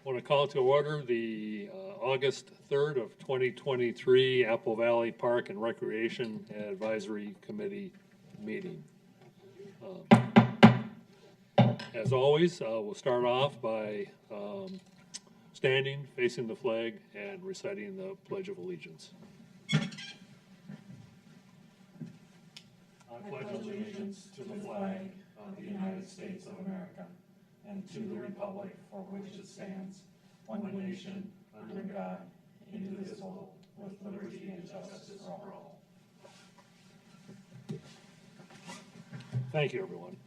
I want to call to order the August 3rd of 2023 Apple Valley Park and Recreation Advisory Committee meeting. As always, we'll start off by standing, facing the flag, and reciting the Pledge of Allegiance. I pledge allegiance to the flag of the United States of America and to the republic for which it stands, one nation, under God, indivisible, with liberty and justice for all. Thank you, everyone.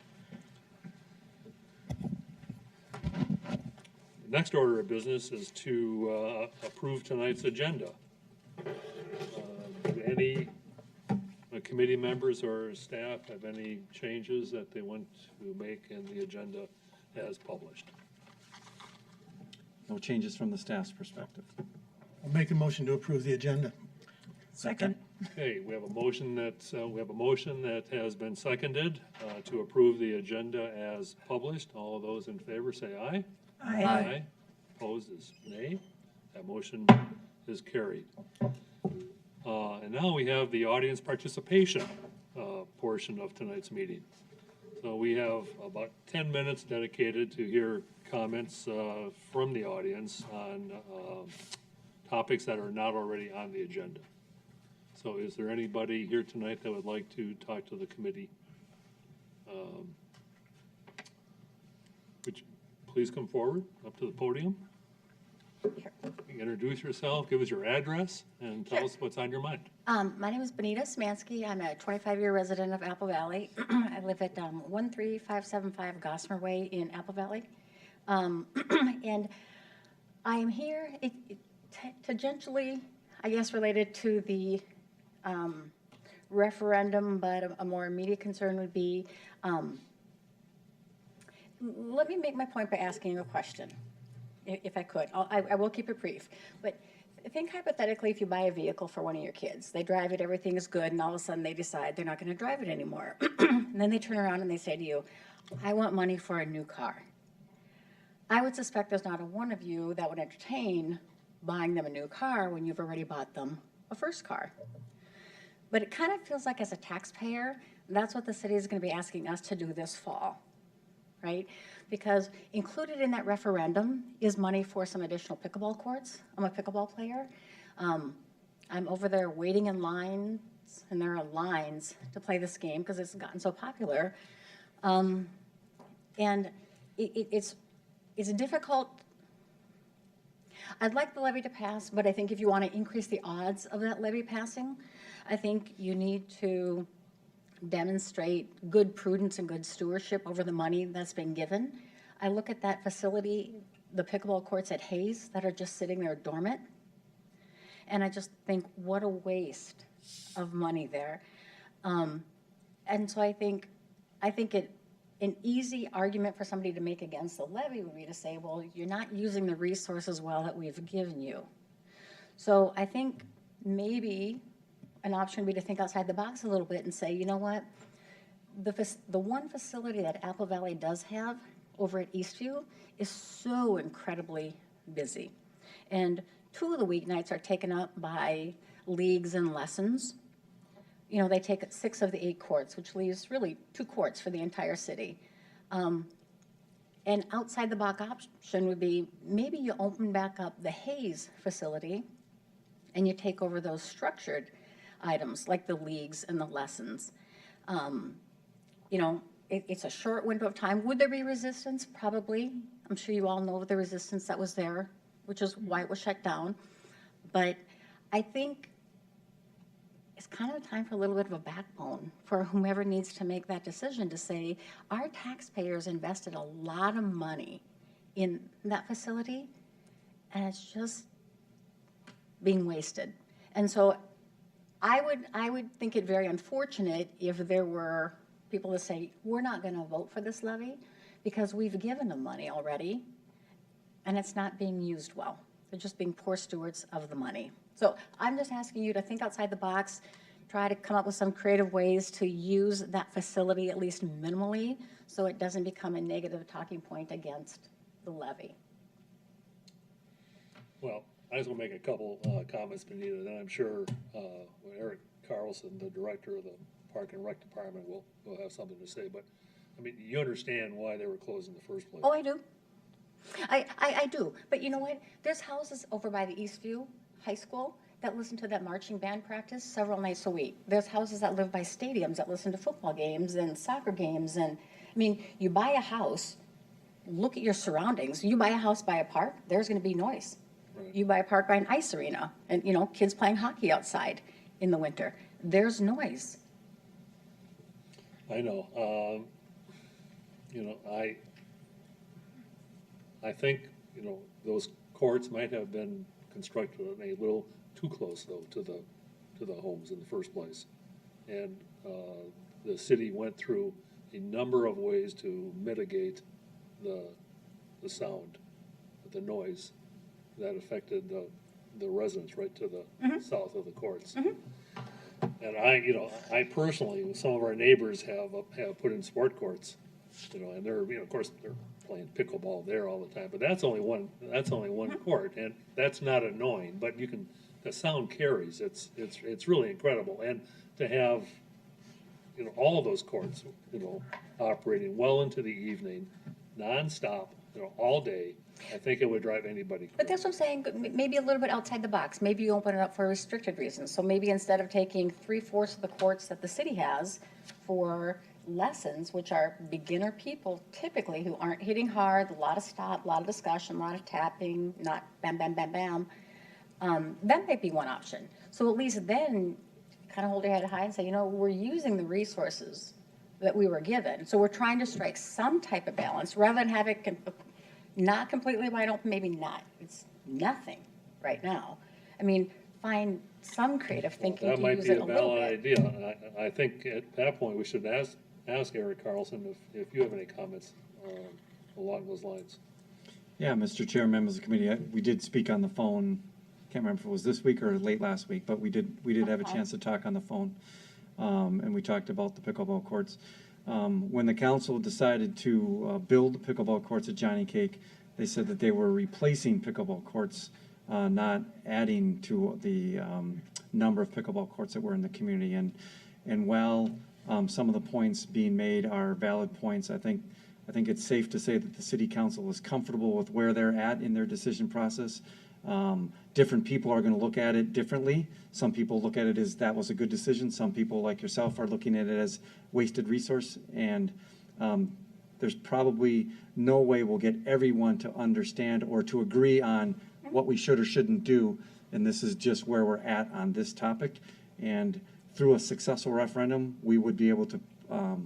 The next order of business is to approve tonight's agenda. Do any committee members or staff have any changes that they want to make in the agenda as published? No changes from the staff's perspective. I'll make a motion to approve the agenda. Second. Okay, we have a motion that has been seconded to approve the agenda as published. All of those in favor say aye. Aye. Opposed is nay. That motion is carried. And now we have the audience participation portion of tonight's meeting. So we have about 10 minutes dedicated to hear comments from the audience on topics that are not already on the agenda. So is there anybody here tonight that would like to talk to the committee? Would you please come forward up to the podium? Sure. Introduce yourself, give us your address, and tell us what's on your mind. My name is Benita Smansky. I'm a 25-year resident of Apple Valley. I live at 13575 Gossamer Way in Apple Valley. And I am here tangentially, I guess, related to the referendum, but a more immediate concern would be, let me make my point by asking you a question, if I could. I will keep it brief. But think hypothetically if you buy a vehicle for one of your kids. They drive it, everything is good, and all of a sudden they decide they're not going to drive it anymore. And then they turn around and they say to you, I want money for a new car. I would suspect there's not a one of you that would entertain buying them a new car when you've already bought them a first car. But it kind of feels like as a taxpayer, that's what the city is going to be asking us to do this fall, right? Because included in that referendum is money for some additional pickleball courts. I'm a pickleball player. I'm over there waiting in lines, and there are lines to play this game because it's gotten so popular. And it's difficult. I'd like the levy to pass, but I think if you want to increase the odds of that levy passing, I think you need to demonstrate good prudence and good stewardship over the money that's been given. I look at that facility, the pickleball courts at Hayes that are just sitting there dormant, and I just think what a waste of money there. And so I think an easy argument for somebody to make against the levy would be to say, well, you're not using the resources well that we've given you. So I think maybe an option would be to think outside the box a little bit and say, you know what, the one facility that Apple Valley does have over at Eastview is so incredibly busy. And 2 of the weeknights are taken up by leagues and lessons. You know, they take 6 of the 8 courts, which leaves really 2 courts for the entire city. And outside the box option would be maybe you open back up the Hayes facility and you take over those structured items like the leagues and the lessons. You know, it's a short window of time. Would there be resistance? Probably. I'm sure you all know the resistance that was there, which is why it was shut down. But I think it's kind of time for a little bit of a backbone for whomever needs to make that decision to say, our taxpayers invested a lot of money in that facility, and it's just being wasted. And so I would think it very unfortunate if there were people to say, we're not going to vote for this levy because we've given them money already, and it's not being used well. They're just being poor stewards of the money. So I'm just asking you to think outside the box, try to come up with some creative ways to use that facility at least minimally so it doesn't become a negative talking point against the levy. Well, I just want to make a couple comments, Benita, then I'm sure Eric Carlson, the director of the Park and Rec Department, will have something to say. But, I mean, you understand why they were closed in the first place. Oh, I do. I do. But you know what? There's houses over by the Eastview High School that listen to that marching band practice several nights a week. There's houses that live by stadiums that listen to football games and soccer games. And, I mean, you buy a house, look at your surroundings. You buy a house by a park, there's going to be noise. Right. You buy a park by an ice arena and, you know, kids playing hockey outside in the winter. There's noise. I know. You know, I think, you know, those courts might have been constructed a little too close, though, to the homes in the first place. And the city went through a number of ways to mitigate the sound, the noise that affected the residents right to the south of the courts. And I personally, some of our neighbors have put in sport courts, you know, and they're, you know, of course, they're playing pickleball there all the time, but that's only one court, and that's not annoying, but the sound carries, it's really incredible. And to have, you know, all of those courts, you know, operating well into the evening, nonstop, you know, all day, I think it would drive anybody But crazy. that's what I'm saying, maybe a little bit outside the box. Maybe you open it up for restricted reasons. So maybe instead of taking 3/4 of the courts that the city has for lessons, which are beginner people typically who aren't hitting hard, a lot of stop, a lot of discussion, a lot of tapping, not bam, bam, bam, bam, that might be one option. So at least then, kind of hold your head high and say, you know, we're using the resources that we were given. So we're trying to strike some type of balance rather than have it not completely wide open, maybe not. It's nothing right now. I mean, find some creative thinking That to might use be it a a little valid bit. idea. I think at that point, we should ask Eric Carlson if you have any comments along those lines. Yeah, Mr. Chair, members of the committee, we did speak on the phone. Can't remember if it was this week or late last week, but we did have a Okay. chance to talk on the phone. And we talked about the pickleball courts. When the council decided to build pickleball courts at Johnny Cake, they said that they were replacing pickleball courts, not adding to the number of pickleball courts that were in the community. And while some of the points being made are valid points, I think it's safe to say that the city council is comfortable with where they're at in their decision process. Different people are going to look at it differently. Some people look at it as that was a good decision. Some people, like yourself, are looking at it as wasted resource. And there's probably no way we'll get everyone to understand or to agree on what we should or shouldn't do. And this is just where we're at on this topic. And through a successful referendum, we would be able to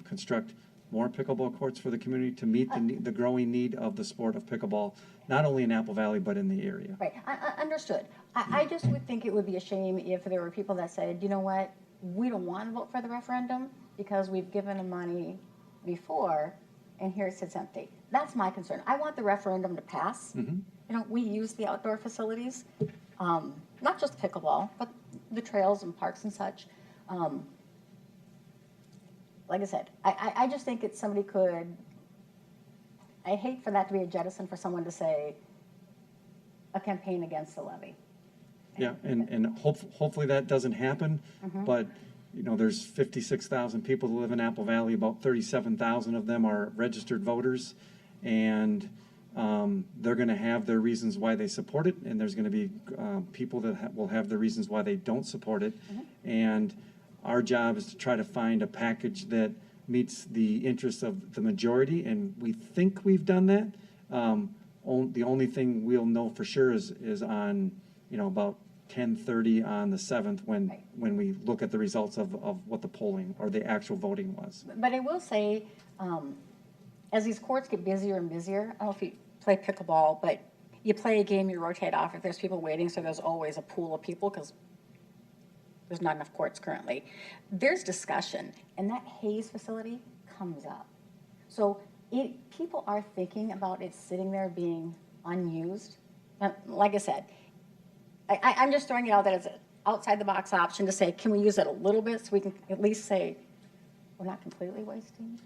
construct more pickleball courts for the community to meet the growing need of the sport of pickleball, not only in Apple Valley, but in the area. Right, I understood. I just would think it would be a shame if there were people that said, you know what, we don't want to vote for the referendum because we've given them money before and here it sits empty. That's my concern. I want the referendum to pass. You know, we use the outdoor facilities, not just pickleball, but the trails and parks and such. Like I said, I just think it's somebody could, I hate for that to be a jettison for someone to say a campaign against the levy. Yeah, and hopefully that doesn't happen, but, you know, there's 56,000 people that live in Apple Valley, about 37,000 of them are registered voters, and they're gonna have their reasons why they support it, and there's gonna be people that will have their reasons why they don't support it, and our job is to try to find a package that meets the interests of the majority, and we think we've done that. The only thing we'll know for sure is on, you know, about 10:30 on the 7th when we look at the results of what the polling or the actual voting was. But I will say, as these courts get busier and busier, I don't know if you play pickleball, but you play a game, you rotate off if there's people waiting, so there's always a pool of people because there's not enough courts currently. There's discussion, and that Hayes facility comes up. So people are thinking about it sitting there being unused. Like I said, I'm just throwing it out that as an outside-the-box option to say, can we use it a little bit so we can at least say we're not completely wasting?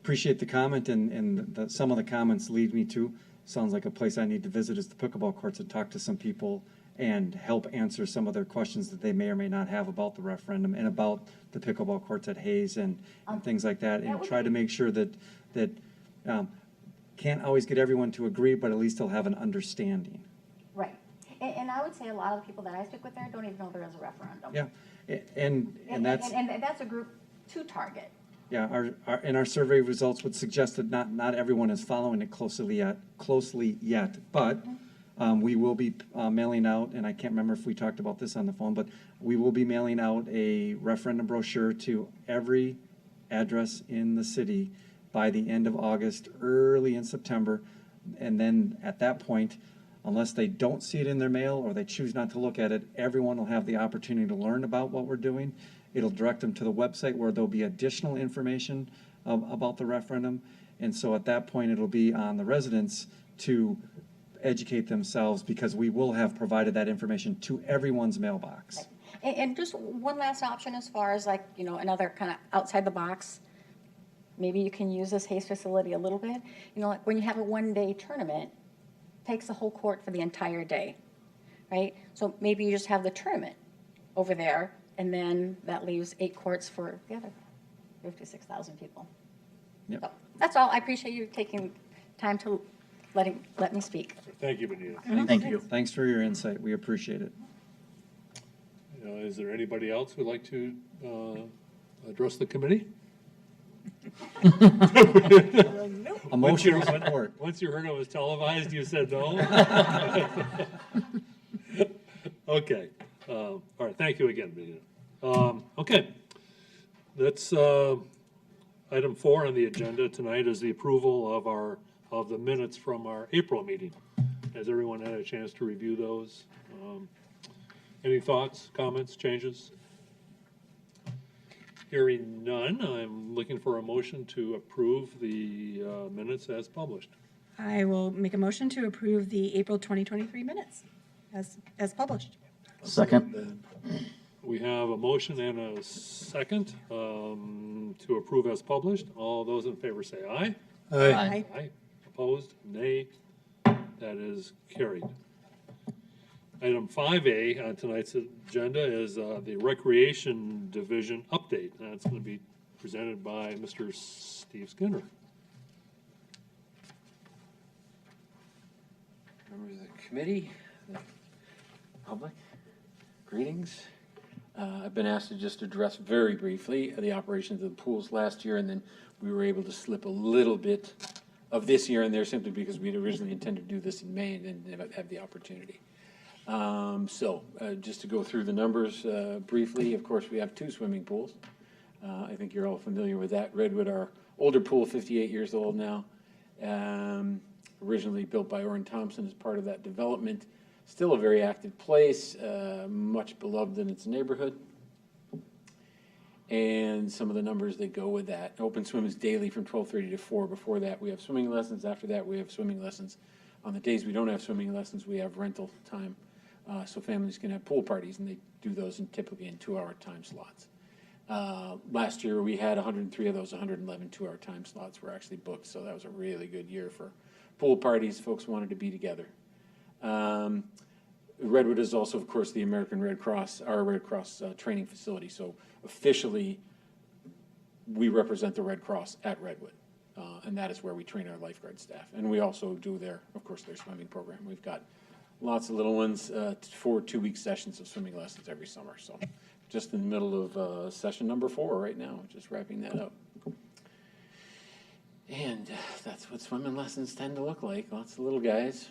Appreciate the comment, and some of the comments lead me to, sounds like a place I need to visit is the pickleball courts and talk to some people and help answer some of their questions that they may or may not have about the referendum and about the pickleball courts at Hayes and things like that, and try to make sure that can't always get everyone to agree, but at least they'll have an understanding. Right. And I would say a lot of the people that I speak with there don't even know there is a referendum. Yeah, and that's, And that's a group to target. yeah, our survey results would suggest that not everyone is following it closely yet, but we will be mailing out, and I can't remember if we talked about this on the phone, but we will be mailing out a referendum brochure to every address in the city by the end of August, early in September. And then at that point, unless they don't see it in their mail or they choose not to look at it, everyone will have the opportunity to learn about what we're doing. It'll direct them to the website where there'll be additional information about the referendum. And so at that point, it'll be on the residents to educate themselves, because we will have provided that information to everyone's mailbox. And just one last option as far as like, another kind of outside the box, maybe you can use this Hayes facility a little bit. Like when you have a one-day tournament, takes the whole court for the entire day, right? So maybe you just have the tournament over there, and then that leaves 8 courts for the other 56,000 people. Yep. So that's all. I appreciate you taking time to let me speak. Thank you, Benita. Thank you. Thanks for your insight. We appreciate it. Is there anybody else who'd like to address the committee? A motion of support. Once you heard it was televised, you said no? Okay. All right, thank you again, Benita. Okay. That's item 4 on the agenda tonight is the approval of the minutes from our April meeting. Has everyone had a chance to review those? Any thoughts, comments, changes? Hearing none, I'm looking for a motion to approve the minutes as published. I will make a motion to approve the April 2023 minutes as published. Second. We have a motion and a second to approve as published. All those in favor say aye. Aye. Aye. Opposed? Nay. That is carried. Item 5A on tonight's agenda is the Recreation Division update. That's going to be presented by Mr. Steve Skinner. Members of the committee, the public, greetings. I've been asked to just address very briefly the operations of the pools last year, and then we were able to slip a little bit of this year in there simply because we'd originally intended to do this in May and didn't have the opportunity. Just to go through the numbers briefly, of course, we have 2 swimming pools. I think you're all familiar with that. Redwood, our older pool, 58 years old now, originally built by Orrin Thompson as part of that development. Still a very active place, much beloved in its neighborhood. And some of the numbers that go with that. Open swim is daily from 12:30 to 4. Before that, we have swimming lessons. After that, we have swimming lessons. On the days we don't have swimming lessons, we have rental time. So families can have pool parties, and they do those typically in 2-hour time slots. Last year, we had 103 of those. 111 2-hour time slots were actually booked, so that was a really good year for pool parties. Folks wanted to be together. Redwood is also, of course, the American Red Cross, our Red Cross training facility. So officially, we represent the Red Cross at Redwood, and that is where we train our lifeguard staff. And we also do their swimming program. We've got lots of little ones, 4 2-week sessions of swimming lessons every summer. So just in the middle of session number 4 right now, just wrapping that up. And that's what swimming lessons tend to look like. Lots of little guys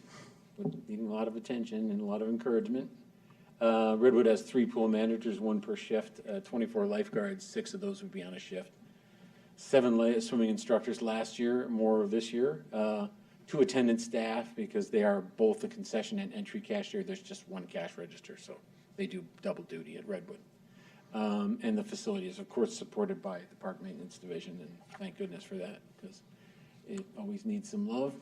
needing a lot of attention and a lot of encouragement. Redwood has 3 pool managers, 1 per shift, 24 lifeguards, 6 of those would be on a shift. 7 swimming instructors last year, more this year. 2 attendant staff, because they are both the concession and entry cashier. There's just 1 cash register, so they do double duty at Redwood. And the facility is, of course, supported by the Park Maintenance Division, and thank goodness for that, because it always needs some love.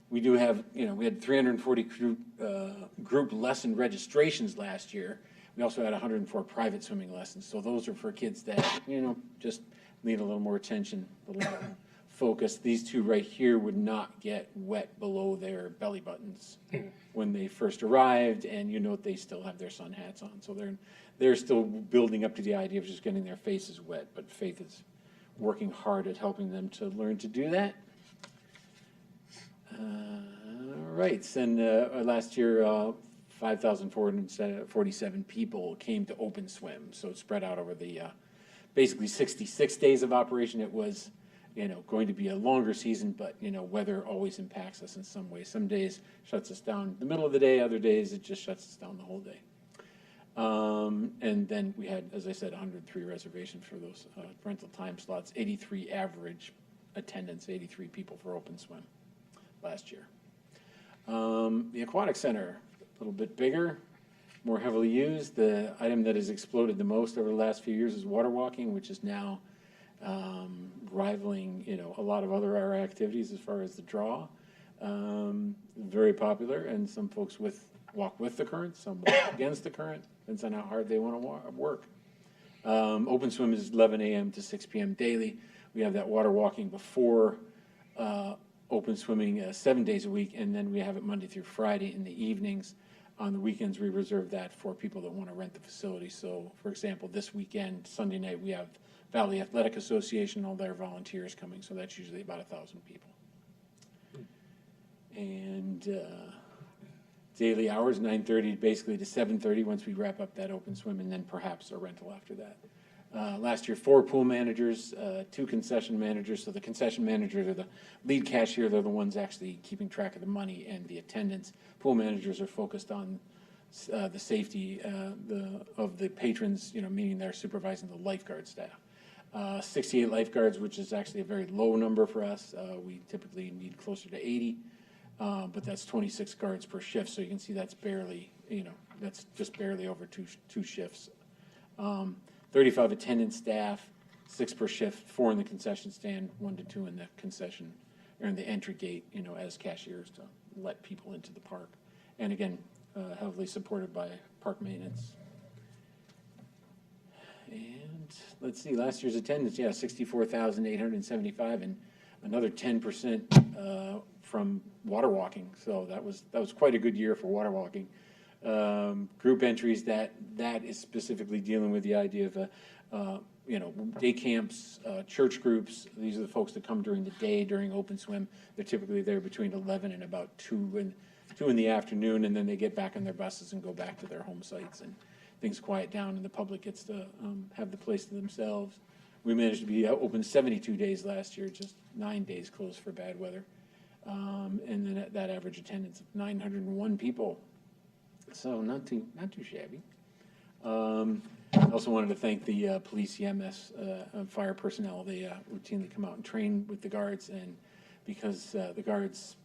We do have, we had 340 group lesson registrations last year. We also had 104 private swimming lessons. So those are for kids that, just need a little more attention, a little more focus, these two right here would not get wet below their belly buttons when they first arrived, and you note they still have their sun hats on. So they're still building up to the idea of just getting their faces wet, but Faith is working hard at helping them to learn to do that. Right, and last year, 5,447 people came to Open Swim, so it's spread out over the basically 66 days of operation. It was, going to be a longer season, but, weather always impacts us in some way. Some days shuts us down the middle of the day, other days it just shuts us down the whole day. And then we had, as I said, 103 reservations for those rental time slots, 83 average attendance, 83 people for Open Swim last year. The Aquatic Center, a little bit bigger, more heavily used. The item that has exploded the most over the last few years is water walking, which is now rivaling, a lot of other our activities as far as the draw. Very popular, and some folks walk with the current, some walk against the current, depends on how hard they want to work. Open Swim is 11 a.m. to 6 p.m. daily. We have that water walking before open swimming 7 days a week, and then we have it Monday through Friday in the evenings. On the weekends, we reserve that for people that want to rent the facility. So, for example, this weekend, Sunday night, we have Valley Athletic Association, all their volunteers coming, so that's usually about 1,000 people. And daily hours, 9:30 basically to 7:30 once we wrap up that open swim, and then perhaps a rental after that. Last year, 4 pool managers, 2 concession managers. So the concession managers are the lead cashier. They're the ones actually keeping track of the money and the attendance. Pool managers are focused on the safety of the patrons, meaning they're supervising the lifeguard staff. 68 lifeguards, which is actually a very low number for us. We typically need closer to 80, but that's 26 guards per shift. So you can see that's barely, that's just barely over two shifts. 35 attendant staff, 6 per shift, 4 in the concession stand, 1 to 2 in the concession, or in the entry gate, as cashiers to let people into the park. And again, heavily supported by park maintenance. And let's see, last year's attendance, 64,875, and another 10% from water walking. So that was quite a good year for water walking. Group entries, that is specifically dealing with the idea of day camps, church groups. These are the folks that come during the day during open swim. They're typically there between 11 and about 2 in the afternoon, and then they get back on their buses and go back to their home sites, and things quiet down and the public gets to have the place to themselves. We managed to be open 72 days last year, just 9 days closed for bad weather. And then that average attendance of 901 people. So not too shabby. I also wanted to thank the police, EMS, fire personnel. They routinely come out and train with the guards, and because the guards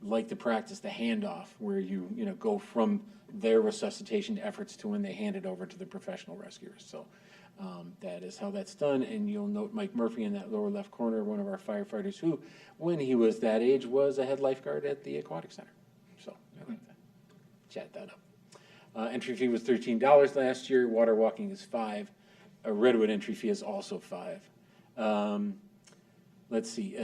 like to practice the handoff, where you go from their resuscitation efforts to when they hand it over to the professional rescuers. So that is how that's done. And you'll note Mike Murphy in that lower left corner, one of our firefighters, who, when he was that age, was a head lifeguard at the Aquatic Center. So I like to chat that up. Entry fee was $13 last year. Water walking is $5. A Redwood entry fee is also $5. Let's see.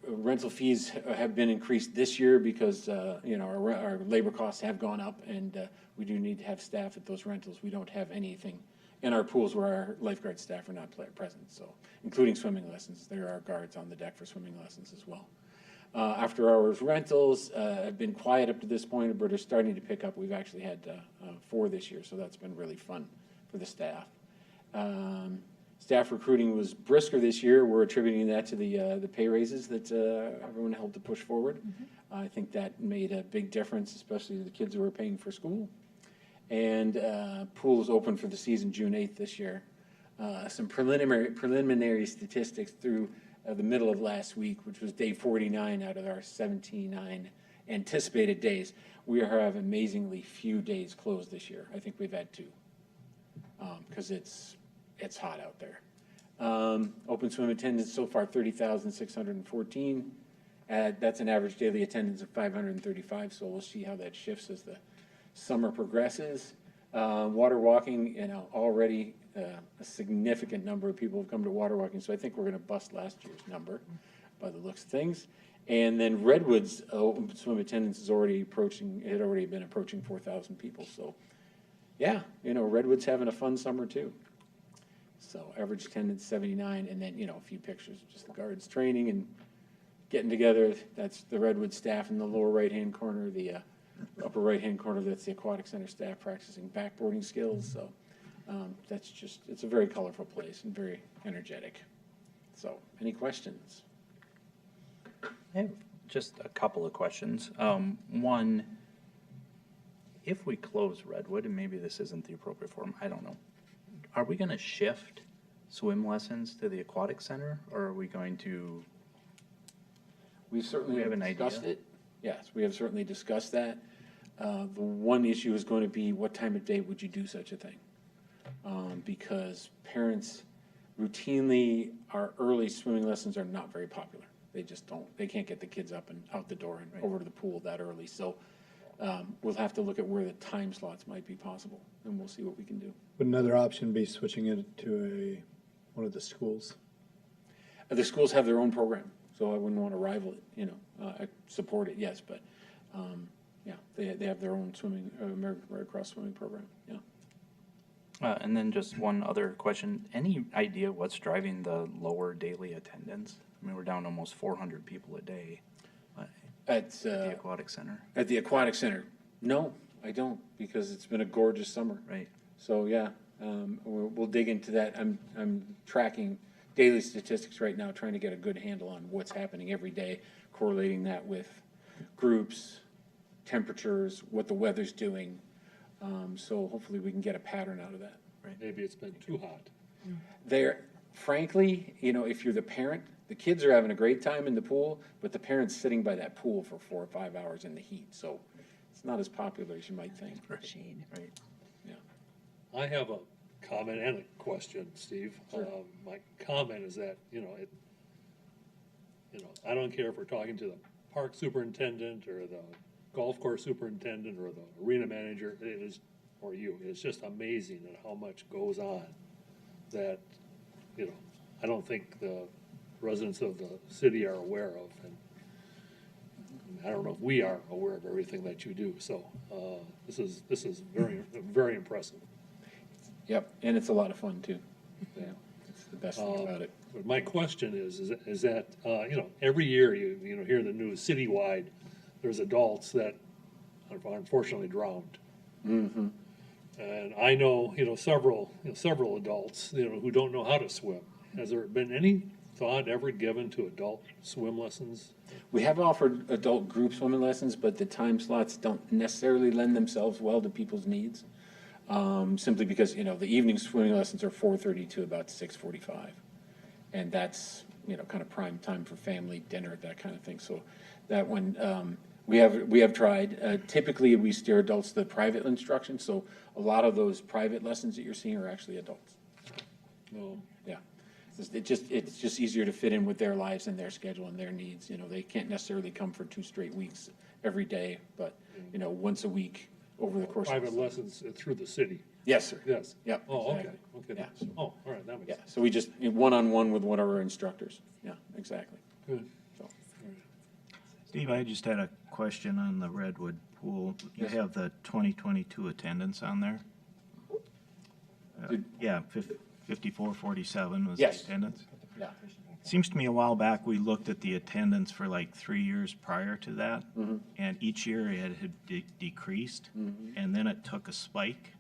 Rental fees have been increased this year because our labor costs have gone up, and we do need to have staff at those rentals. We don't have anything in our pools where our lifeguard staff are not present. So, including swimming lessons, there are guards on the deck for swimming lessons as well. After hours rentals have been quiet up to this point, but are starting to pick up. We've actually had 4 this year, so that's been really fun for the staff. Staff recruiting was brisker this year. We're attributing that to the pay raises that everyone helped to push forward. I think that made a big difference, especially to the kids who are paying for school. And pools open for the season June 8th this year. Some preliminary statistics through the middle of last week, which was day 49 out of our 79 anticipated days. We have amazingly few days closed this year. I think we've had 2 because it's hot out there. Open swim attendance so far 30,614. That's an average daily attendance of 535. So we'll see how that shifts as the summer progresses. Water walking, already a significant number of people have come to water walking, so I think we're going to bust last year's number. by the looks of things. And then Redwood's swim attendance is already approaching, it had already been approaching 4,000 people. So, yeah, you know, Redwood's having a fun summer too. So average attendance 79, and then, you know, a few pictures of just the guards training and getting together. That's the Redwood staff in the lower right-hand corner. The upper right-hand corner, that's the Aquatic Center staff practicing backboarding skills. So that's just, it's a very colorful place and very energetic. So, any questions? I have just a couple of questions. One, if we close Redwood, and maybe this isn't the appropriate forum, I don't know, are we going to shift swim lessons to the aquatic center, or are we going to? We certainly We have have an discussed idea? it. Yes, we have certainly discussed that. The one issue is going to be what time of day would you do such a thing? Because parents routinely, our early swimming lessons are not very popular. They just don't, they can't get the kids up and out the door and over to the pool that early. So we'll have to look at where the time slots might be possible, and we'll see what we can do. Would another option be switching it to one of the schools? The schools have their own program, so I wouldn't want to rival it, you know. I support it, yes, but, yeah, they have their own swimming, American Red Cross swimming program, yeah. And then just one other question. Any idea what's driving the lower daily attendance? I mean, we're down almost 400 people a day At the aquatic center. At the Aquatic Center, no, I don't, because it's been a gorgeous summer. Right. So, yeah, we'll dig into that. I'm tracking daily statistics right now, trying to get a good handle on what's happening every day, correlating that with groups, temperatures, what the weather's doing. So hopefully we can get a pattern out of that. Maybe it's been too hot. There, frankly, you know, if you're the parent, the kids are having a great time in the pool, but the parent's sitting by that pool for 4 or 5 hours in the heat. So it's not as popular as you might think. Shade. Right. Yeah. I have a comment and a question, Steve. My comment is that, I don't care if we're talking to the park superintendent or the golf course superintendent or the arena manager, it is, or you, it's just amazing at how much goes on that, I don't think the residents of the city are aware of. And I don't know if we are aware of everything that you do. So this is very, very impressive. Yep, and it's a lot of fun too. Yeah, it's the best thing about it. But my question is that, every year you hear in the news citywide, there's adults that unfortunately drowned. Mm-hmm. And I know, several adults, who don't know how to swim. Has there been any thought ever given to adult swim lessons? We have offered adult group swimming lessons, but the time slots don't necessarily lend themselves well to people's needs. Simply because, the evening swimming lessons are 4:30 to about 6:45. And that's, kind of prime time for family dinner, that kind of thing. So that one, we have tried. Typically, we steer adults to the private instruction, so a lot of those private lessons that you're seeing are actually adults. No. Yeah. It's just easier to fit in with their lives and their schedule and their needs. They can't necessarily come for 2 straight weeks every day, but, once a week over the course of Private lessons through the city? Yes, sir. Yes. Yep. Oh, okay, exactly. okay. Yeah. Oh, all right, that makes Yeah, sense. so we just, one-on-one with one of our instructors. Yeah, exactly. Good. So, Steve, I just had a question on the Redwood pool. You Yes. have the 2022 attendance on there? Did- Yeah, 5447 was the Yes. attendance. yeah. Seems to me a while back, we looked at the attendance for like 3 years prior to that, and each year it had decreased, and then it took a spike.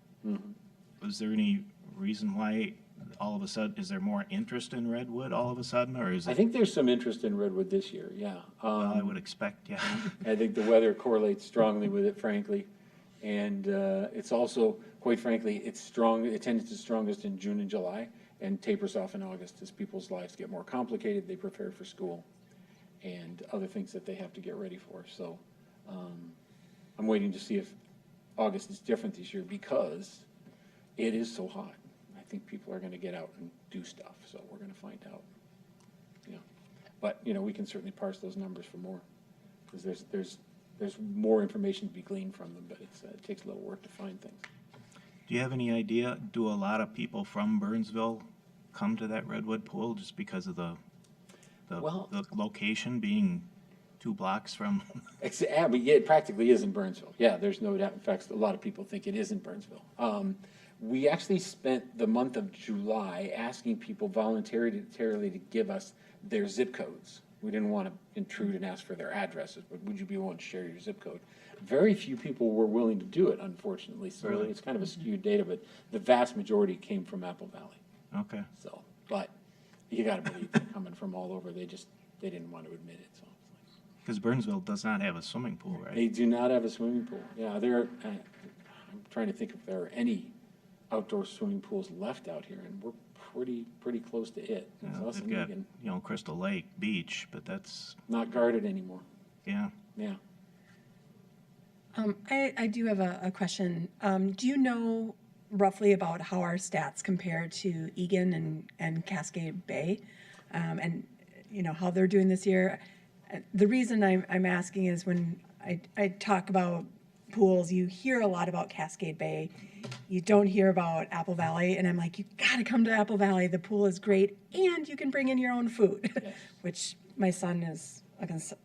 Was there any reason why all of a sudden, is there more interest in Redwood all of a sudden, or is I it? think there's some interest in Redwood this year, yeah. Well, I would expect, yeah. I think the weather correlates strongly with it, frankly. And it's also, quite frankly, it's strong, attendance is strongest in June and July and tapers off in August as people's lives get more complicated, they prepare for school and other things that they have to get ready for. So I'm waiting to see if August is different this year because it is so hot. I think people are going to get out and do stuff, so we're going to find out. Yeah. But, we can certainly parse those numbers for more because there's more information to be gleaned from them, but it takes a little work to find things. Do you have any idea, do a lot of people from Burnsville come to that Redwood pool just because of the Well- The location being 2 blocks from, But yeah, it practically is in Burnsville. Yeah, there's no doubt. In fact, a lot of people think it is in Burnsville. We actually spent the month of July asking people voluntarily to give us their zip codes. We didn't want to intrude and ask for their addresses, but would you be willing to share your zip code? Very few people were willing to do it, unfortunately, so Really? it's kind of a skewed data, but the vast majority came from Apple Valley. okay. So, but you gotta believe they're coming from all over. They didn't want to admit it, so. Because Burnsville does not have a swimming pool, right? They do not have a swimming pool. Yeah, I'm trying to think if there are any outdoor swimming pools left out here, and we're pretty close to it. It's us They've and got, Egan. Crystal Lake Beach, but that's, Not guarded anymore. yeah. Yeah. I do have a question. Do you know roughly about how our stats compare to Egan and Cascade Bay? And, how they're doing this year? The reason I'm asking is when I talk about pools, you hear a lot about Cascade Bay. You don't hear about Apple Valley, and I'm like, you gotta come to Apple Valley. The pool is great, and you can bring in your own food, Yes. which my son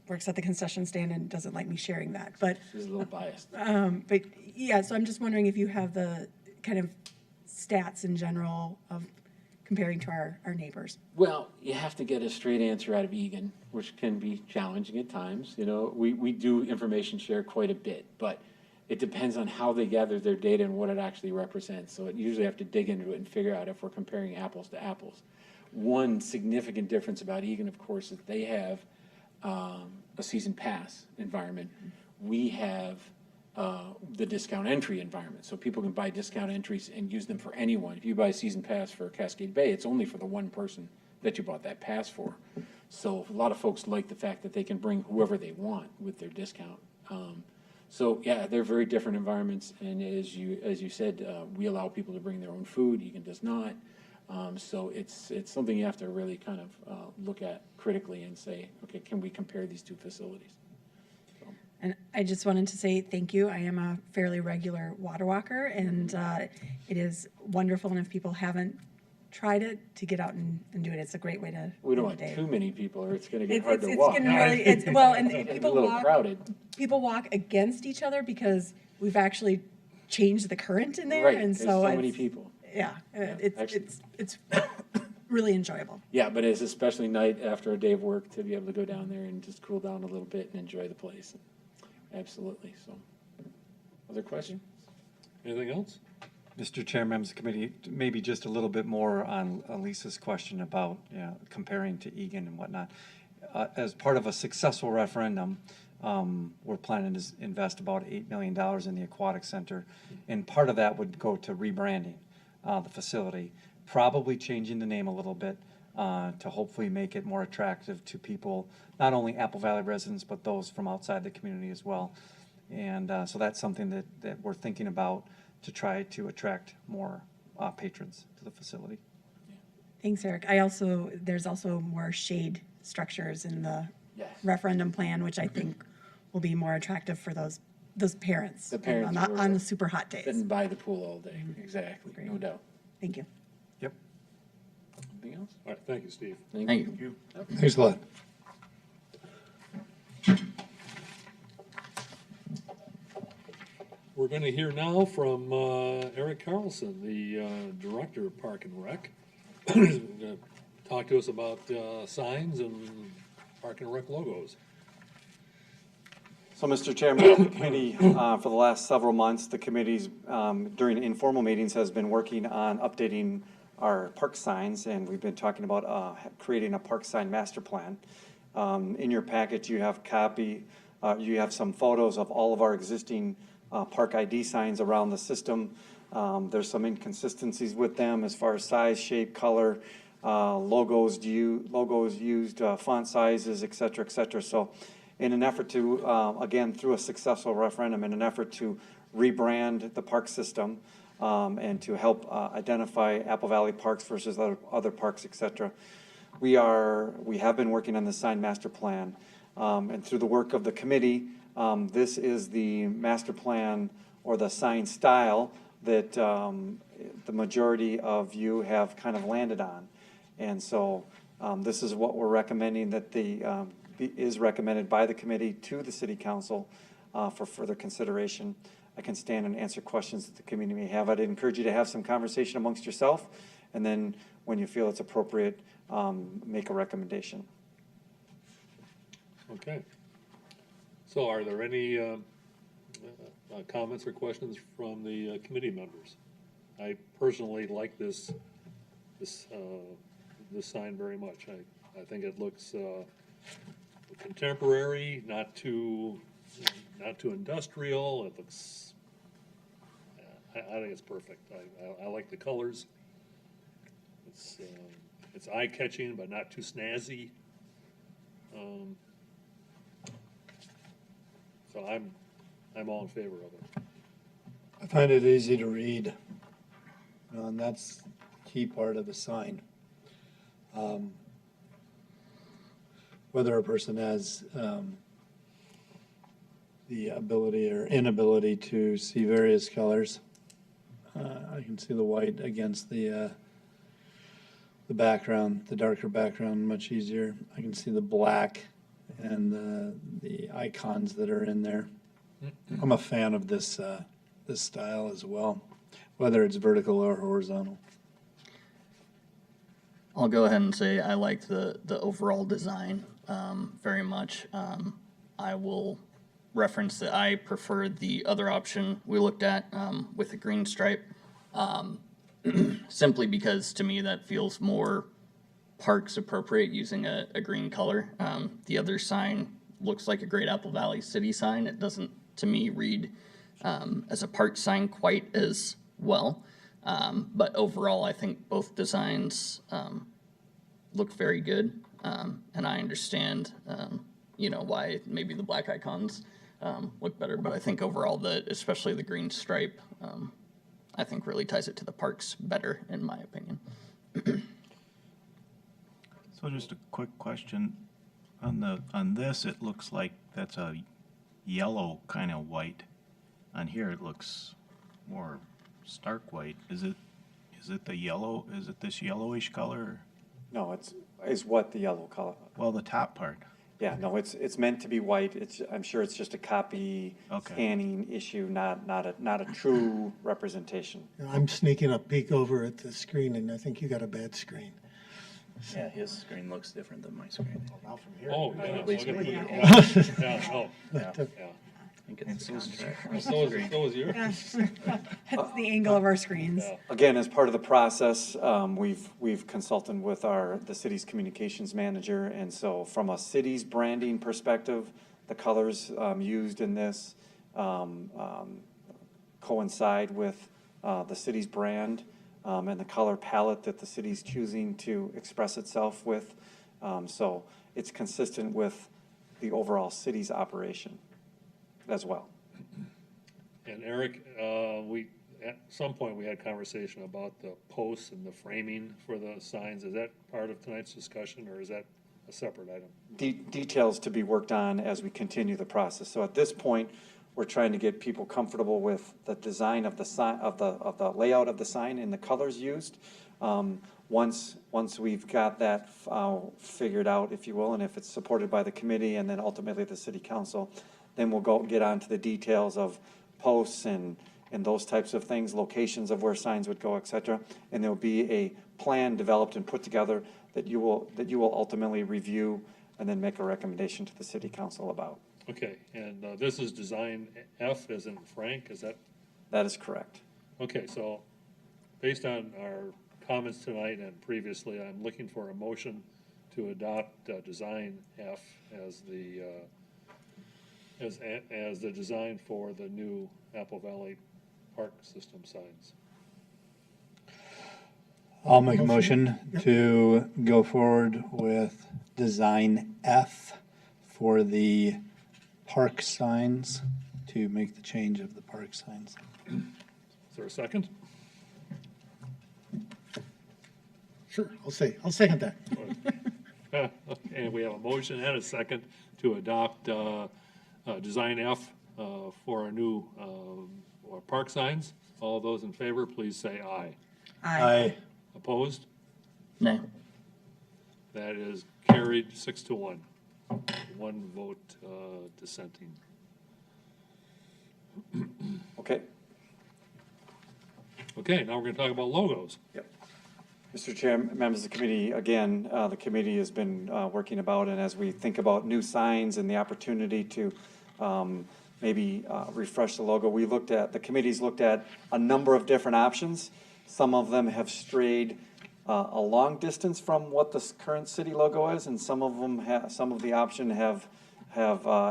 works at the concession stand and doesn't like me sharing that. But She's a little biased. but yeah, so I'm just wondering if you have the kind of stats in general of comparing to our neighbors. Well, you have to get a straight answer out of Egan, which can be challenging at times. We do information share quite a bit, but it depends on how they gather their data and what it actually represents. So it usually have to dig into it and figure out if we're comparing apples to apples. One significant difference about Egan, of course, is they have a season pass environment. We have the discount entry environment. So people can buy discount entries and use them for anyone. If you buy a season pass for Cascade Bay, it's only for the one person that you bought that pass for. So a lot of folks like the fact that they can bring whoever they want with their discount. So yeah, they're very different environments. And as you said, we allow people to bring their own food. Egan does not. So it's something you have to really kind of look at critically and say, okay, can we compare these two facilities? And I just wanted to say thank you. I am a fairly regular water walker, and it is wonderful. And if people haven't tried it, to get out and do it, it's a great way to. We don't end the want day. too many people, or it's going to get It's, hard it's, to it's walk. getting really, well, and It's people a little walk. crowded. People walk against each other because we've actually changed the current in there, Right, and there's so so many it's- people. Yeah, actually- it's really enjoyable. Yeah, but it's especially night after a day of work to be able to go down there and just cool down a little bit and enjoy the place. Absolutely. So, other questions? Anything else? Mr. Chair, members of the committee, maybe just a little bit more on Lisa's question about, comparing to Egan and whatnot. As part of a successful referendum, we're planning to invest about $8 million in the aquatic center, and part of that would go to rebranding the facility, probably changing the name a little bit to hopefully make it more attractive to people, not only Apple Valley residents, but those from outside the community as well. And so that's something that we're thinking about to try to attract more patrons to the facility. Thanks, Eric. There's also more shade structures in the Yes. referendum plan, which I think will be more attractive for those parents. The parents on who are on the super hot days. Sitting by the pool all day. Exactly. No doubt. Thank you. Yep. Anything else? All right, thank you, Steve. Thank you. Thanks a lot. We're going to hear now from Eric Carlson, the Director of Park and Rec. He's going to talk to us about signs and Park and Rec logos. So, Mr. Chairman of the committee, for the last several months, the committee's, during informal meetings, has been working on updating our park signs, and we've been talking about creating a park sign master plan. In your package, you have you have some photos of all of our existing park ID signs around the system. There's some inconsistencies with them as far as size, shape, color, logos used, font sizes, et cetera, et cetera. So in an effort to, again, through a successful referendum, in an effort to rebrand the park system and to help identify Apple Valley parks versus other parks, et cetera, we have been working on the sign master plan. And through the work of the committee, this is the master plan or the sign style that the majority of you have kind of landed on. And so This is what we're recommending that is recommended by the committee to the city council for further consideration. I can stand and answer questions that the community may have. I'd encourage you to have some conversation amongst yourself, and then when you feel it's appropriate, make a recommendation. Okay. So are there any comments or questions from the committee members? I personally like this sign very much. I think it looks contemporary, not too industrial. It looks, I think it's perfect. I like the colors. It's eye-catching, but not too snazzy. So I'm all in favor of it. I find it easy to read, and that's the key part of a sign. Whether a person has the ability or inability to see various colors, I can see the white against the background, the darker background, much easier. I can see the black and the icons that are in there. I'm a fan of this style as well, whether it's vertical or horizontal. I'll go ahead and say I like the overall design very much. I will reference that I prefer the other option we looked at with the green stripe, simply because to me that feels more parks appropriate using a green color. The other sign looks like a Great Apple Valley City sign. It doesn't, to me, read as a park sign quite as well. But overall, I think both designs look very good, and I understand, why maybe the black icons look better. But I think overall, especially the green stripe, I think really ties it to the parks better, in my opinion. So just a quick question. On this, it looks like that's a yellow kind of white. On here, it looks more stark white. Is it the yellow? Is it this yellowish color? No, it's what the yellow color. Well, the top part. Yeah, no, it's meant to be white. I'm sure it's just a copy scanning issue, not a true representation. I'm sneaking a peek over at the screen, and I think you got a bad screen. Yeah, his screen looks different than my screen. Oh, yeah. At least look at me. it. Yeah, no, Yeah. yeah. I think it's the contrast. So is yours. That's the angle of our screens. Yeah. Again, as part of the process, we've consulted with the city's communications manager, and so from a city's branding perspective, the colors used in this coincide with the city's brand and the color palette that the city's choosing to express itself with. So it's consistent with the overall city's operation as well. And Eric, at some point, we had conversation about the posts and the framing for the signs. Is that part of tonight's discussion, or is that a separate item? Details to be worked on as we continue the process. So at this point, we're trying to get people comfortable with the design of the sign, of the layout of the sign and the colors used. Once we've got that figured out, if you will, and if it's supported by the committee and then ultimately the city council, then we'll get on to the details of posts and those types of things, locations of where signs would go, et cetera. And there'll be a plan developed and put together that you will ultimately review and then make a recommendation to the city council about. Okay, and this is design F as in Frank, is that? That is correct. Okay, so based on our comments tonight and previously, I'm looking for a motion to adopt design F as the as the design for the new Apple Valley Park System signs. I'll make a motion to go forward with design F for the park signs, to make the change of the park signs. Is there a second? Sure, I'll second that. Okay, we have a motion and a second to adopt design F for our new park signs. All those in favor, please say aye. Aye. Opposed? Nay. That is carried 6-1. One vote dissenting. Okay. Okay, now we're going to talk about logos. Mr. Chair, members of the committee, again, the committee has been working about, and as we think about new signs and the opportunity to maybe refresh the logo, the committee's looked at a number of different options. Some of them have strayed a long distance from what the current city logo is, and some of them some of the option have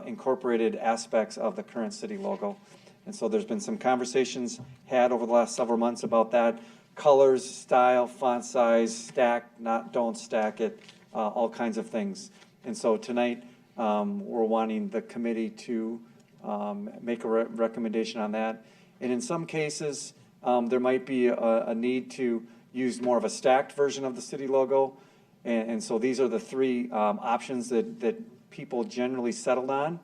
incorporated aspects of the current city logo. And so there's been some conversations had over the last several months about that. Colors, style, font size, stack, don't stack it, all kinds of things. And so tonight, we're wanting the committee to make a recommendation on that. And in some cases, there might be a need to use more of a stacked version of the city logo. And so these are the three options that people generally settled on.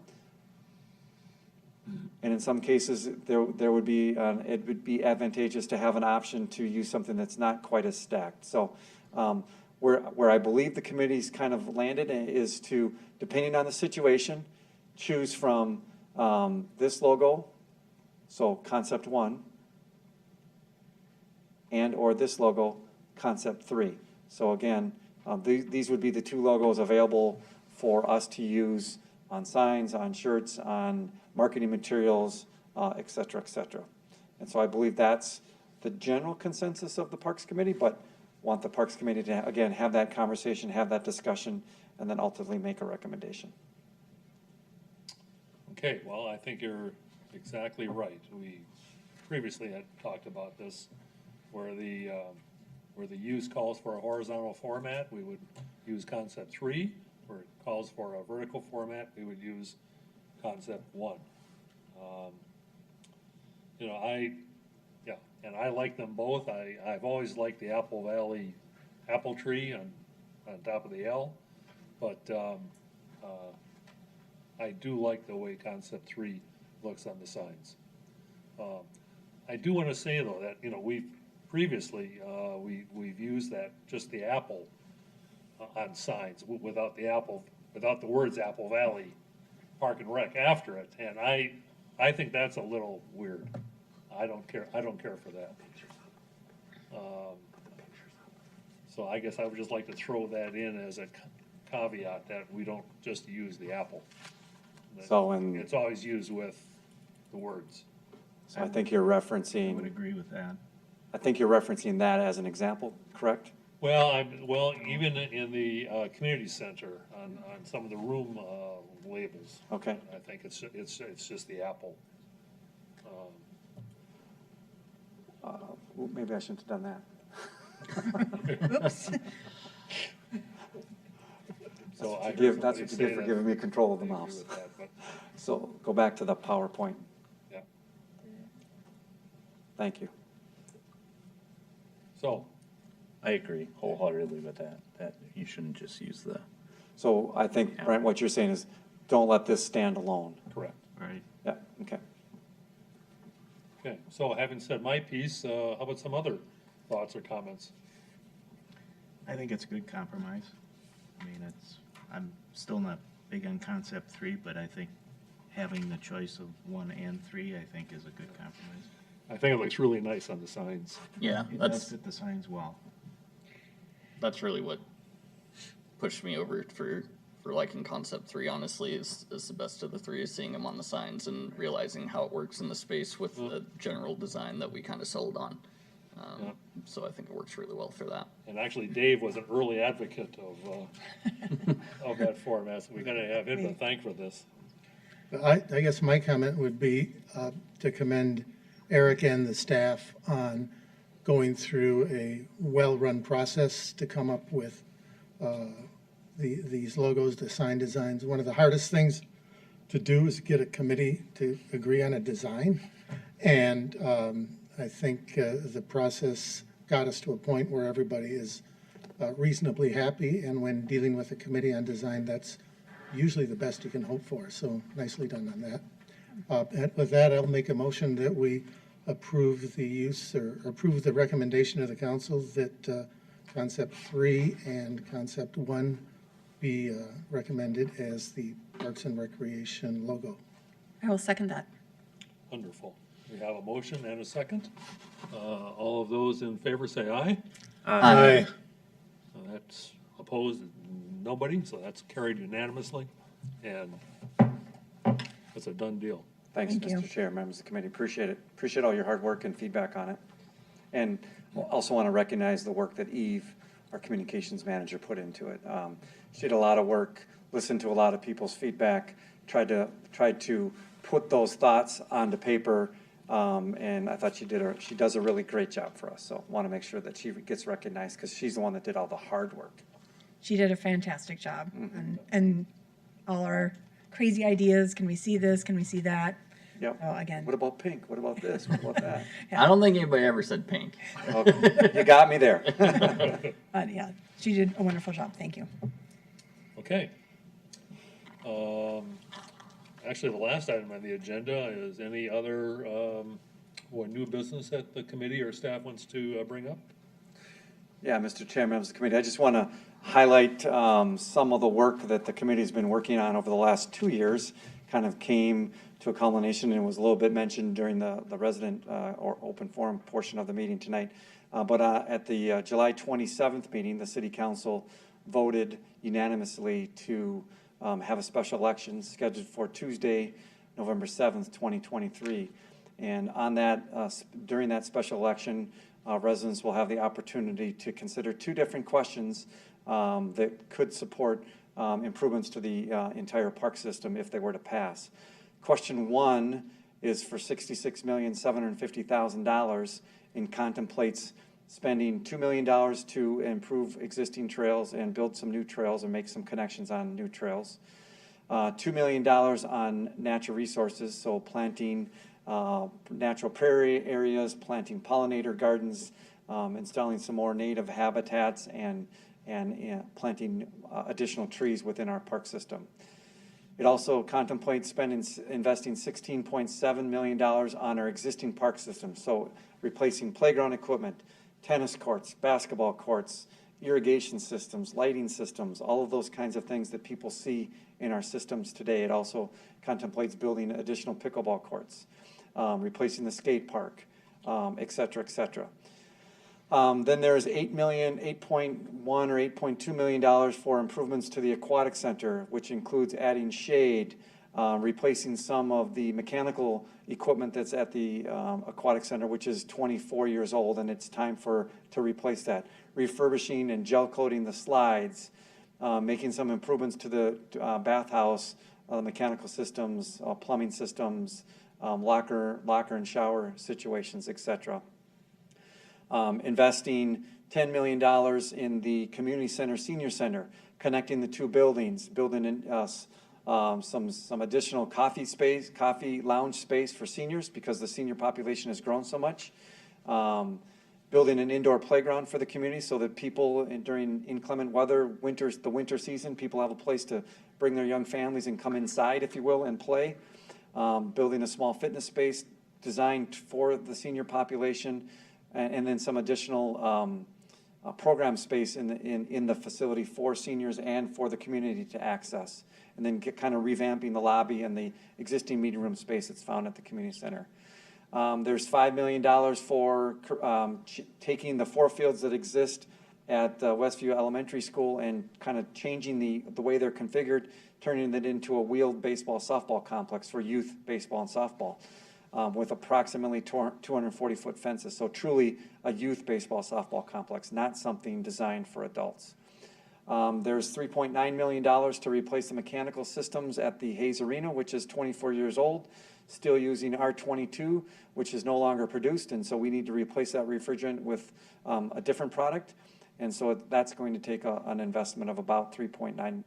And in some cases, there would be, it would be advantageous to have an option to use something that's not quite as stacked. So where I believe the committee's kind of landed is to, depending on the situation, choose from this logo, so concept 1, and or this logo, concept 3. So again, these would be the two logos available for us to use on signs, on shirts, on marketing materials, et cetera, et cetera. And so I believe that's the general consensus of the Parks Committee, but want the Parks Committee to, again, have that conversation, have that discussion, and then ultimately make a recommendation. Okay, well, I think you're exactly right. We previously had talked about this, where the use calls for a horizontal format, we would use concept 3. Where it calls for a vertical format, we would use concept 1. You know, and I like them both. I've always liked the Apple Valley apple tree on top of the L, but I do like the way concept 3 looks on the signs. I do want to say though that, you know, we've previously we've used that, just the apple on signs without the words Apple Valley Park and Rec after it, and I think that's a little weird. I don't care for that. So I guess I would just like to throw that in as a caveat that we don't just use the apple. So It's always used with the words. So I think you're I would referencing, agree with that. I think you're referencing that as an example, correct? Well, even in the community center, on some of the room labels. Okay. I think it's just the apple. Maybe I shouldn't have done that. Oops. So I That's what you get for giving me control of the mouse. So go back to the PowerPoint. Yeah. Thank you. So, I agree wholeheartedly with that you shouldn't just use the. So I think, Brent, what you're saying is, don't let this stand alone. correct. Right. Yeah, okay. Okay, so having said my piece, how about some other thoughts or comments? I think it's a good compromise. I mean, I'm still not big on concept 3, but I think having the choice of 1 and 3, I think is a good compromise. I think it looks really nice on the signs. Yeah, It does that's fit the signs well. really what pushed me over for liking concept 3, honestly, is the best of the three, is seeing them on the signs and realizing how it works in the space with the general design that we kind of settled on. Yeah. So I think it works really well for that. And actually, Dave was an early advocate of that format, so we gotta have him to thank for this. I guess my comment would be to commend Eric and the staff on going through a well-run process to come up with these logos, the sign designs. One of the hardest things to do is get a committee to agree on a design. And I think the process got us to a point where everybody is reasonably happy. And when dealing with a committee on design, that's usually the best you can hope for. So nicely done on that. And with that, I'll make a motion that we approve the use or approve the recommendation of the council that concept 3 and concept 1 be recommended as the Parks and Recreation logo. I will second that. Wonderful. We have a motion and a second. All of those in favor say aye. Aye. That's opposed, nobody, so that's carried unanimously, and that's a done deal. Thanks, Thank you. Mr. Chair, members of the committee. Appreciate it. Appreciate all your hard work and feedback on it. And also want to recognize the work that Eve, our communications manager, put into it. She did a lot of work, listened to a lot of people's feedback, tried to put those thoughts onto paper, and I thought she does a really great job for us. So want to make sure that she gets recognized because she's the one that did all the hard work. She did a fantastic job, and all our crazy ideas. Can we see this? Can we see that? Yep. So again, What about pink? What about this? What about that? I don't think anybody ever said pink. Okay, you got me there. but yeah, she did a wonderful job. Thank you. Okay. Actually, the last item on the agenda is any other, new business that the committee or staff wants to bring up? Yeah, Mr. Chair, members of the committee, I just want to highlight some of the work that the committee's been working on over the last 2 years. Kind of came to a culmination and was a little bit mentioned during the resident or open forum portion of the meeting tonight. But at the July 27th meeting, the city council voted unanimously to have a special election scheduled for Tuesday, November 7th, 2023. And on that, during that special election, residents will have the opportunity to consider two different questions that could support improvements to the entire park system if they were to pass. Question 1 is for $66,750,000 and contemplates spending $2 million to improve existing trails and build some new trails and make some connections on new trails. $2 million on natural resources, so planting natural prairie areas, planting pollinator gardens, installing some more native habitats, and planting additional trees within our park system. It also contemplates investing $16.7 million on our existing park system, so replacing playground equipment, tennis courts, basketball courts, irrigation systems, lighting systems, all of those kinds of things that people see in our systems today. It also contemplates building additional pickleball courts, replacing the skate park, et cetera, et cetera. Then there's $8.1 or $8.2 million for improvements to the aquatic center, which includes adding shade, replacing some of the mechanical equipment that's at the aquatic center, which is 24 years old, and it's time to replace that. Refurbishing and gel coating the slides, making some improvements to the bathhouse, mechanical systems, plumbing systems, locker and shower situations, etc. Investing $10 million in the community center, senior center, connecting the two buildings, building in some additional coffee lounge space for seniors because the senior population has grown so much. Building an indoor playground for the community so that people during inclement weather, the winter season, people have a place to bring their young families and come inside, if you will, and play. Building a small fitness space designed for the senior population, and then some additional program space in the facility for seniors and for the community to access. And then kind of revamping the lobby and the existing meeting room space that's found at the community center. There's $5 million for taking the 4 fields that exist at Westview Elementary School and kind of changing the way they're configured, turning it into a wheeled baseball softball complex for youth baseball and softball with approximately 240-foot fences. So truly a youth baseball softball complex, not something designed for adults. There's $3.9 million to replace the mechanical systems at the Hayes Arena, which is 24 years old, still using R22, which is no longer produced, and so we need to replace that refrigerant with a different product, and so that's going to take an investment of about $3.9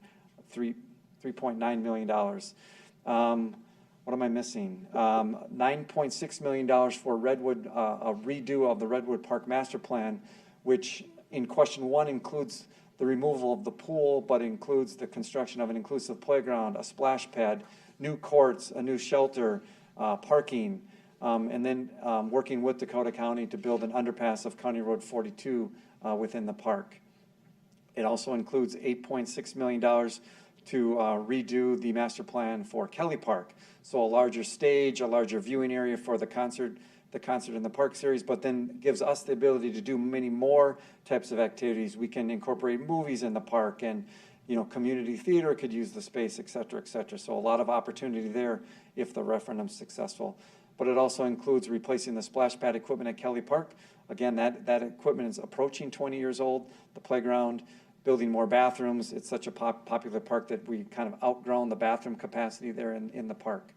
million. What am I missing? $9.6 million for Redwood, a redo of the Redwood Park Master Plan, which in question 1 includes the removal of the pool, but includes the construction of an inclusive playground, a splash pad, new courts, a new shelter, parking, and then working with Dakota County to build an underpass of County Road 42 within the park. It also includes $8.6 million to redo the master plan for Kelly Park. So a larger stage, a larger viewing area for the concert in the park series, but then gives us the ability to do many more types of activities. We can incorporate movies in the park, and community theater could use the space, et cetera, et cetera. So a lot of opportunity there if the referendum's successful. But it also includes replacing the splash pad equipment at Kelly Park. Again, that equipment is approaching 20 years old. The playground, building more bathrooms. It's such a popular park that we kind of outgrown the bathroom capacity there in the park.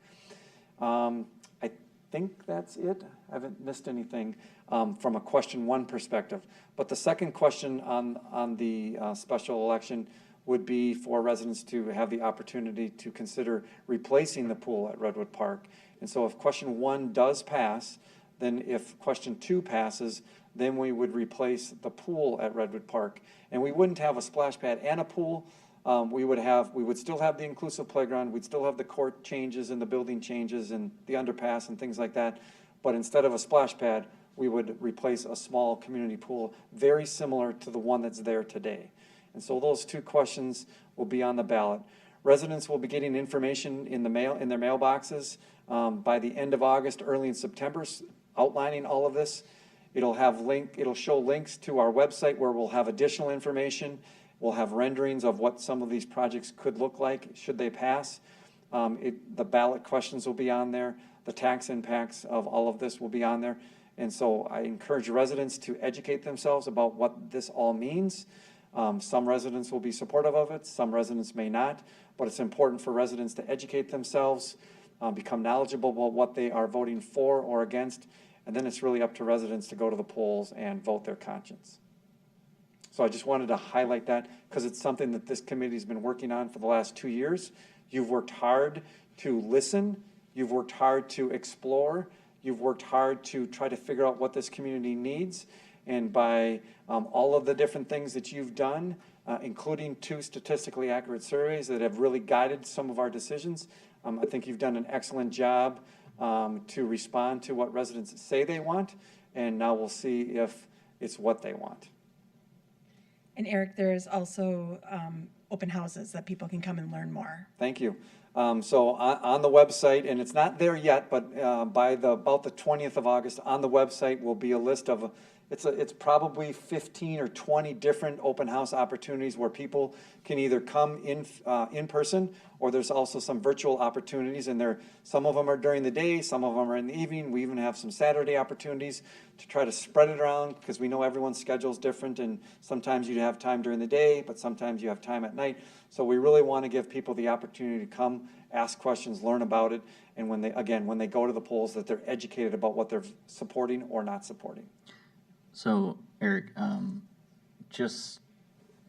I think that's it. I haven't missed anything from a question 1 perspective. But the second question on the special election would be for residents to have the opportunity to consider replacing the pool at Redwood Park. And so if question 1 does pass, then if question 2 passes, then we would replace the pool at Redwood Park. And we wouldn't have a splash pad and a pool. We would still have the inclusive playground. We'd still have the court changes and the building changes and the underpass and things like that. But instead of a splash pad, we would replace a small community pool, very similar to the one that's there today. And so those 2 questions will be on the ballot. Residents will be getting information in their mailboxes by the end of August, early in September, outlining all of this. It'll show links to our website where we'll have additional information. We'll have renderings of what some of these projects could look like should they pass. The ballot questions will be on there. The tax impacts of all of this will be on there. And so I encourage residents to educate themselves about what this all means. Some residents will be supportive of it, some residents may not, but it's important for residents to educate themselves, become knowledgeable about what they are voting for or against, and then it's really up to residents to go to the polls and vote their conscience. So I just wanted to highlight that because it's something that this committee's been working on for the last 2 years. You've worked hard to listen, you've worked hard to explore, you've worked hard to try to figure out what this community needs. And by all of the different things that you've done, including 2 statistically accurate surveys that have really guided some of our decisions, I think you've done an excellent job to respond to what residents say they want, and now we'll see if it's what they want. And Eric, there's also open houses that people can come and learn more. Thank you. So on the website, and it's not there yet, but by about the 20th of August, on the website will be a list of, it's probably 15 or 20 different open house opportunities where people can either come in person, or there's also some virtual opportunities, and some of them are during the day, some of them are in the evening. We even have some Saturday opportunities to try to spread it around, because we know everyone's schedule is different, and sometimes you have time during the day, but sometimes you have time at night. So we really want to give people the opportunity to come, ask questions, learn about it, and when they go to the polls, that they're educated about what they're supporting or not supporting. So, Eric, just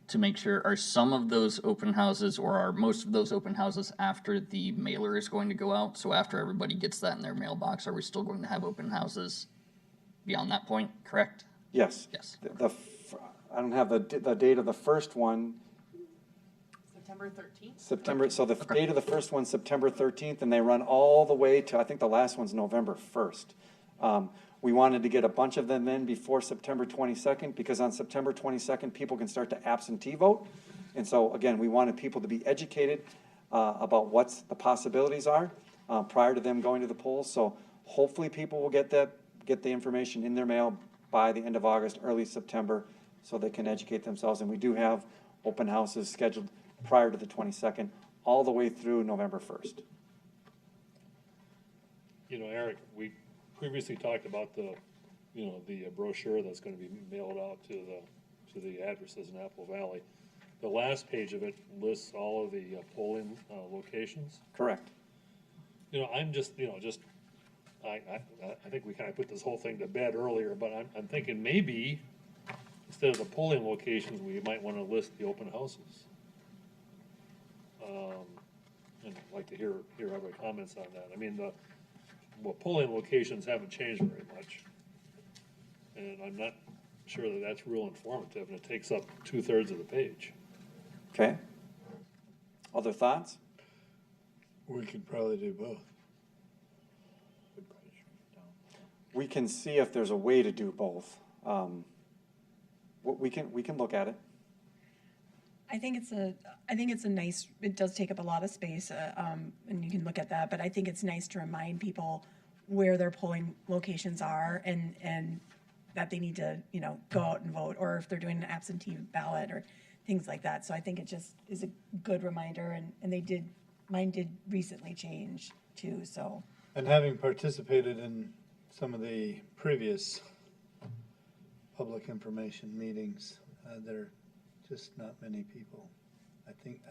to make sure, are some of those open houses, or are most of those open houses after the mailer is going to go out? So after everybody gets that in their mailbox, are we still going to have open houses beyond that point, correct? Yes. Yes. I don't have the date of the first one. September 13th? September, so the date of the first one's September 13th, and they run all the way to, I think the last one's November 1st. We wanted to get a bunch of them in before September 22nd, because on September 22nd, people can start to absentee vote. And so, again, we wanted people to be educated about what the possibilities are prior to them going to the polls. So hopefully people will get the information in their mail by the end of August, early September, so they can educate themselves. And we do have open houses scheduled prior to the 22nd, all the way through November 1st. Eric, we previously talked about the brochure that's going to be mailed out to the addresses in Apple Valley. The last page of it lists all of the polling locations. Correct. I'm just, I think we kind of put this whole thing to bed earlier, but I'm thinking maybe instead of the polling locations, we might want to list the open houses. And I'd like to hear other comments on that. I mean, polling locations haven't changed very much, and I'm not sure that that's real informative, and it takes up 2/3 of the page. Okay. Other thoughts? We could probably do both. We can see if there's a way to do both. we can look at it. I think it's a nice, it does take up a lot of space, and you can look at that, but I think it's nice to remind people where their polling locations are and that they need to, you know, go out and vote, or if they're doing an absentee ballot or things like that. So I think it just is a good reminder, and mine did recently change too, so. And having participated in some of the previous public information meetings, there are just not many people. I think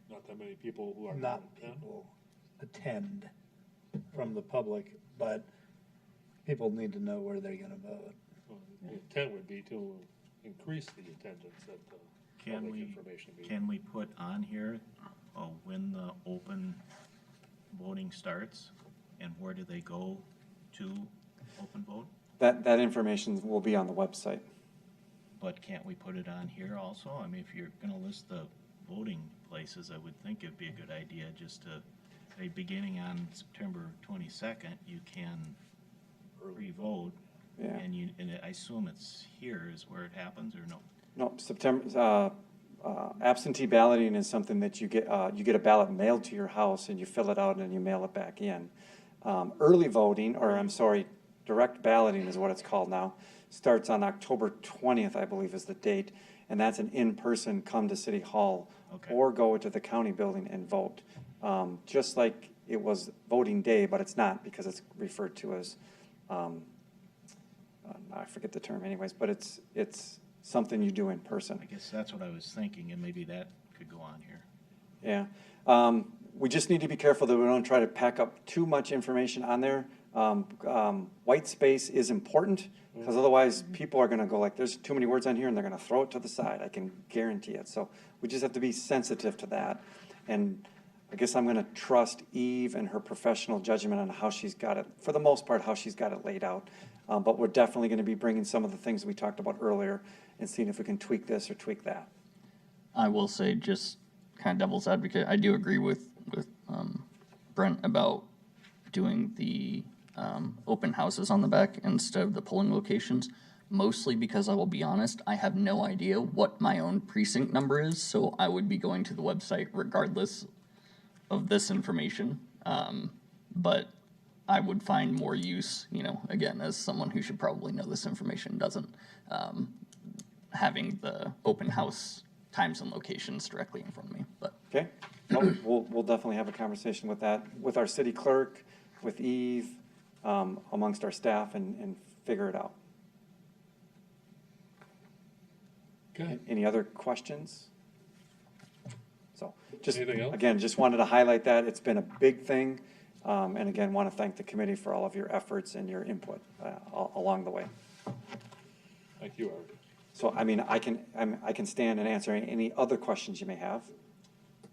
Not that many people who are. not people attend from the public, but people need to know where they're gonna vote. Well, the intent would be to increase the attendance at the Can public we, information meeting. can we put on here, when the open voting starts, and where do they go to open vote? That information will be on the website. But can't we put it on here also? I mean, if you're gonna list the voting places, I would think it'd be a good idea just to, say, beginning on September 22nd, you can pre-vote. Yeah. And I assume it's here is where it happens, or no? No, September, absentee balloting is something that you get a ballot mailed to your house and you fill it out and you mail it back in. Early voting, or I'm sorry, direct balloting is what it's called now, starts on October 20th, I believe is the date, and that's an in-person come to City Hall Okay. or go to the county building and vote. Just like it was voting day, but it's not because it's referred to as, I forget the term anyways, but it's something you do in person. I guess that's what I was thinking, and maybe that could go on here. Yeah. We just need to be careful that we don't try to pack up too much information on there. White space is important, because otherwise people are gonna go like, there's too many words on here, and they're gonna throw it to the side, I can guarantee it. So we just have to be sensitive to that. And I guess I'm gonna trust Eve and her professional judgment on how she's got it, for the most part, how she's got it laid out. But we're definitely gonna be bringing some of the things we talked about earlier and seeing if we can tweak this or tweak that. I will say, just kind of devil's advocate, I do agree with Brent about doing the open houses on the back instead of the polling locations, mostly because I will be honest, I have no idea what my own precinct number is, so I would be going to the website regardless of this information. But I would find more use, you know, again, as someone who should probably know this information doesn't, having the open house times and locations directly in front of me, but. Okay? We'll definitely have a conversation with that, with our city clerk, with Eve, amongst our staff and figure it out. Okay. Any other questions? So, just, Anything else? again, just wanted to highlight that. It's been a big thing. And again, want to thank the committee for all of your efforts and your input along the way. Thank you, Art. So, I mean, I can stand and answer any other questions you may have.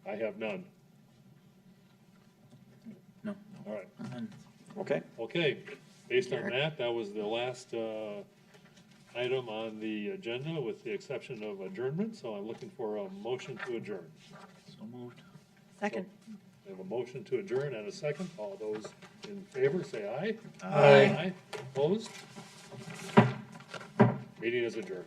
I have none. No. All right. Okay? Okay, based on that, that was the last item on the agenda, with the exception of adjournment, so I'm looking for a motion to adjourn. So moved. Second. We have a motion to adjourn and a second. All those in favor, say aye. Aye. Opposed? Meeting is adjourned.